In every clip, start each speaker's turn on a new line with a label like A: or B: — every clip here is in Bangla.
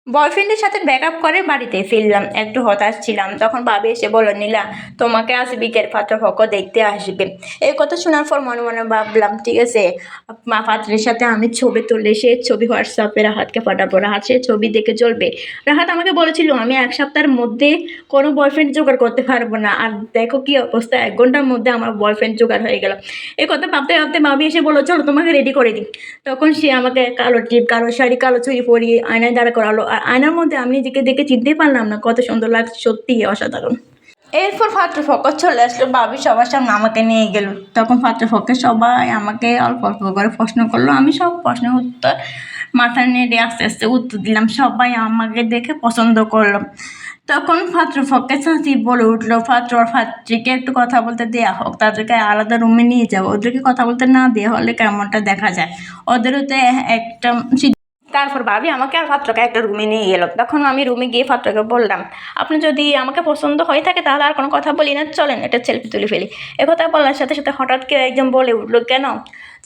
A: বয়ফ্রেন্ডের সাথে ব্রেকআপ করে বাড়িতে ফিরলাম, একটু হতাশ ছিলাম। তখন ভাবি এসে বলল, নীলা তোমাকে আজ বিকেল পাত্রপক্ষ দেখতে আসবে। এই কথা শোনার পর মনে মনে ভাবলাম, ঠিক আছে, মা পাত্রের সাথে আমি ছবি তুলে সে ছবি হোয়াটসঅ্যাপে রাহাতকে পাঠাবো, রাহাত সে ছবি দেখে চলবে। রাহাত আমাকে বলেছিল আমি 1 সপ্তাহের মধ্যে কোনো বয়ফ্রেন্ড জোগাড় করতে পারবো না, আর দেখো কি অবস্থা, 1 ঘন্টার মধ্যে আমার বয়ফ্রেন্ড জোগাড় হয়ে গেল। এই কথা ভাবতে ভাবতে ভাবি এসে বললো, চলো তোমাকে রেডি করে দিই। তখন সে আমাকে কালো টিপ, কালো শাড়ি, কালো চুড়ি পরিয়ে আয়নায় দাঁড়া করালো। আর আয়নার মধ্যে আমি নিজেকে দেখে চিনতে পারলাম না, কত সুন্দর লাগছে, সত্যি অসাধারণ। এরপর পাত্রপক্ষ চলে আসলো, ভাবি সবার সামনে আমাকে নিয়ে গেল। তখন পাত্রপক্ষে সবাই আমাকে অল্প অল্প করে প্রশ্ন করলো, আমি সব প্রশ্নের উত্তর মাথা নেড়ে আস্তে আস্তে উত্তর দিলাম। সবাই আমাকে দেখে পছন্দ করলো। তখন পাত্রপক্ষের চাচি বলে উঠলো, পাত্র আর পাত্রীকে একটু কথা বলতে দেওয়া হোক, তাদেরকে আলাদা রুমে নিয়ে যাবো, ওদেরকে কথা বলতে না দেওয়া হলে কেমনটা দেখা যায়, ওদেরও তো একটা। তারপর ভাবি আমাকে আর পাত্রকে একটা রুমে নিয়ে গেল। তখন আমি রুমে গিয়ে পাত্রকে বললাম, আপনি যদি আমাকে পছন্দ হয়ে থাকে তাহলে আর কোনো কথা বলি না, চলেন একটা সেলফি তুলে ফেলি। একথা বলার সাথে সাথে হঠাৎ কেউ একজন বলে উঠলো, কেন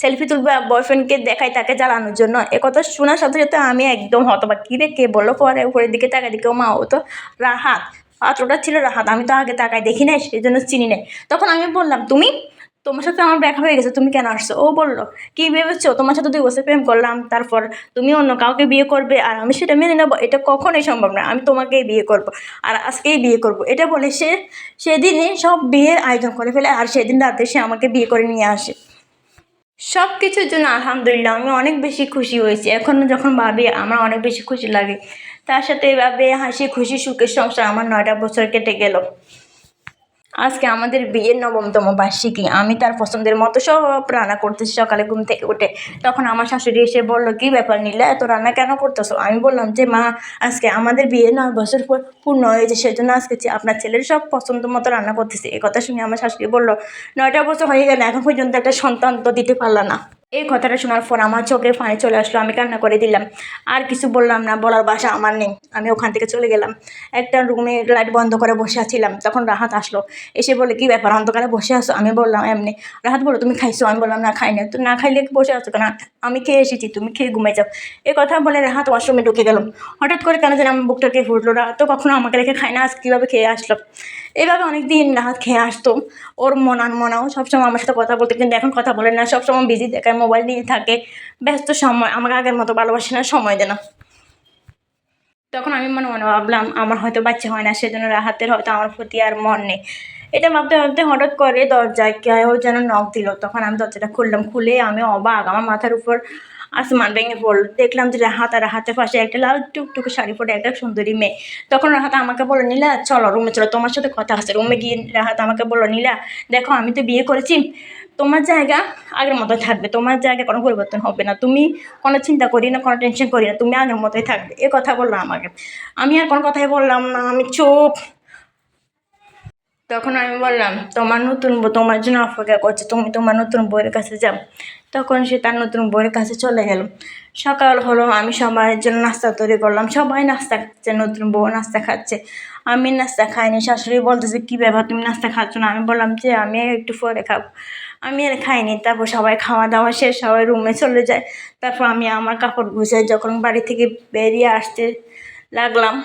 A: সেলফি তুলবে বয়ফ্রেন্ডকে দেখাই তাকে জ্বালানোর জন্য? একথা শোনার সাথে সাথে আমি একদম হতবাক, কী রে কে বললো? পরে উপরের দিকে তাকাই দিকে, মা ও তো রাহাত, পাত্রটা ছিল রাহাত, আমি তো আগে তাকাই দেখি নাই, সেই জন্য চিনি নাই। তখন আমি বললাম, তোমার সাথে আমার দেখা হয়ে গেছে, তুমি কেন আসছো? ও বললো, কি ভেবেছো তোমার সাথে 2 বছর প্রেম করলাম, তারপর তুমি অন্য কাউকে বিয়ে করবে আর আমি সেটা মেনে নেবো? এটা কখনোই সম্ভব না, আমি তোমাকেই বিয়ে করব আর আজকেই বিয়ে করব। এটা বলে সে সেদিনই সব বিয়ের আয়োজন করে ফেলে, আর সেদিন রাতে সে আমাকে বিয়ে করে নিয়ে আসে। সব কিছুর জন্য আলহামদুলিল্লাহ আমি অনেক বেশি খুশি হয়েছি। এখন যখন ভাবি আমার অনেক বেশি খুশি লাগে। তার সাথে এভাবে হাসি খুশি সুখের সংসার আমার 9টা বছর কেটে গেল। আজকে আমাদের বিয়ের 9মতম বার্ষিকী। আমি তার পছন্দের মতো সব রান্না করতেছি সকালে ঘুম থেকে উঠে। তখন আমার শাশুড়ি এসে বলল, কী ব্যাপার নীলা, এত রান্না কেন করতেছো? আমি বললাম যে, মা আজকে আমাদের বিয়ে 9 বছর পূর্ণ হয়েছে, সেজন্য আজকে আপনার ছেলের সব পছন্দ মতো রান্না করতেছি। এই কথা শুনে আমার শাশুড়ি বলল, 9টা বছর হয়ে গেল, এখন পর্যন্ত একটা সন্তান তো দিতে পারলা না। এই কথাটা শোনার পর আমার চোখে পানি চলে আসলো, আমি কান্না করে দিলাম। আর কিছু বললাম না, বলার ভাষা আমার নেই। আমি ওখান থেকে চলে গেলাম। একটা রুমে লাইট বন্ধ করে বসে আছিলাম। তখন রাহাত আসলো, এসে বলে, কী ব্যাপার অন্ধকারে বসে আসো? আমি বললাম এমনি। রাহাত বলো, তুমি খাইছো? আমি বললাম, না খাই না। তো না খাইলে বসে আছো কেন? আমি খেয়ে এসেছি, তুমি খেয়ে ঘুমাই যাও। এই কথা বলে রাহাত ওয়াশরুমে ঢুকে গেল। হঠাৎ করে কেন যেন আমার বুকটা কে ফুটলো, রাহাত তো কখনো আমাকে রেখে খায় না, আজ কীভাবে খেয়ে আসলো? এভাবে অনেক দিন রাহাত খেয়ে আসতো। ওর মনাও সবসময় আমার সাথে কথা বলতে, কিন্তু এখন কথা বলে না, সবসময় বিজি দেখায়, মোবাইল নিয়ে থাকে, ব্যস্ত। সময় আমাকে আগের মতো ভালোবাসে না, সময় দেয় না। তখন আমি মনে মনে ভাবলাম, আমার হয়তো বাচ্চা হয় না, সেজন্য রাহাতের হয়তো আমার প্রতি আর মন নেই। এটা ভাবতে ভাবতে হঠাৎ করে দরজায় কেউ যেন নক দিল। তখন আমি দরজাটা খুললাম, খুলে আমি অবাক, আমার মাথার উপর আসমান ভেঙে পড়ল। দেখলাম যে রাহাত, আর রাহাতের পাশে একটা লাল টুকটুকে শাড়ি পরে একটা সুন্দরী মেয়ে। তখন রাহাত আমাকে বলল, নীলা চলো রুমে চলো, তোমার সাথে কথা আছে। রুমে গিয়ে রাহাত আমাকে বলল, নীলা দেখো আমি তো বিয়ে করেছি, তোমার জায়গা আগের মতো থাকবে, তোমার জায়গা কোনো পরিবর্তন হবে না, তুমি কোনো চিন্তা করি না, কোনো টেনশন করি না, তুমি আগের মতোই থাকবে। এ কথা বললো আমাকে। আমি আর কোনো কথাই বললাম না, আমি চুপ। তখন আমি বললাম, তোমার নতুন বউ তোমার জন্য অপেক্ষা করছে, তুমি তোমার নতুন বউয়ের কাছে যাও। তখন সে তার নতুন বউয়ের কাছে চলে গেল। সকাল হলো, আমি সবার জন্য নাস্তা তৈরি করলাম। সবাই নাস্তা খাচ্ছে, নতুন বউ নাস্তা খাচ্ছে, আমি নাস্তা খাইনি। শাশুড়ি বলতেছে, কী ব্যাপার তুমি নাস্তা খাচ্ছ না? আমি বললাম যে আমি একটু পরে খাবো, আমি আর খাইনি। তারপর সবাই খাওয়া দাওয়া শেষ, সবাই রুমে চলে যায়। তারপর আমি আমার কাপড় গুছাই, যখন বাড়ি থেকে বেরিয়ে আসতে লাগলাম,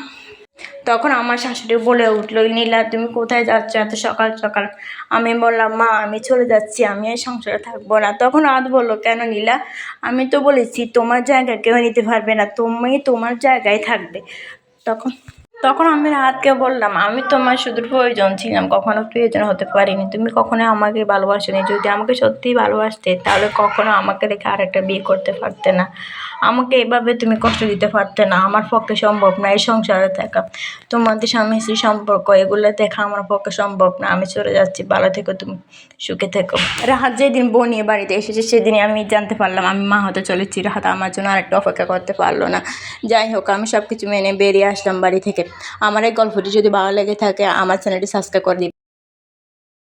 A: তখন আমার শাশুড়ি বলে উঠলো, নীলা তুমি কোথায় যাচ্ছ এত সকাল সকাল? আমি বললাম, মা আমি চলে যাচ্ছি, আমি এই সংসারে থাকবো না। তখন রাহাত বললো, কেন নীলা? আমি তো বলেছি তোমার জায়গা কেউ নিতে পারবে না, তুমি তোমার জায়গায় থাকবে। তখন তখন আমি রাহাতকে বললাম, আমি তোমার শুধু প্রয়োজন ছিলাম, কখনো প্রয়োজন হতে পারিনি। তুমি কখনো আমাকে ভালোবাসোনি। যদি আমাকে সত্যিই ভালোবাসতে তাহলে কখনো আমাকে রেখে আরেকটা বিয়ে করতে পারতে না, আমাকে এভাবে তুমি কষ্ট দিতে পারতে না। আমার পক্ষে সম্ভব না এই সংসারে থাকা, তোমাদের স্বামী স্ত্রী সম্পর্ক এগুলো দেখা আমার পক্ষে সম্ভব না। আমি চলে যাচ্ছি, ভালো থেকো, তুমি সুখে থেকো। রাহাত যেদিন বউ নিয়ে বাড়িতে এসেছে সেদিনই আমি জানতে পারলাম আমি মা হতে চলেছি। রাহাত আমার জন্য আরেকটা অপেক্ষা করতে পারলো না। যাই হোক, আমি সব কিছু মেনে বেরিয়ে আসলাম বাড়ি থেকে। আমার এই গল্পটি যদি ভালো লেগে থাকে আমার চ্যানেলটি সাবস্ক্রাইব করে দিন।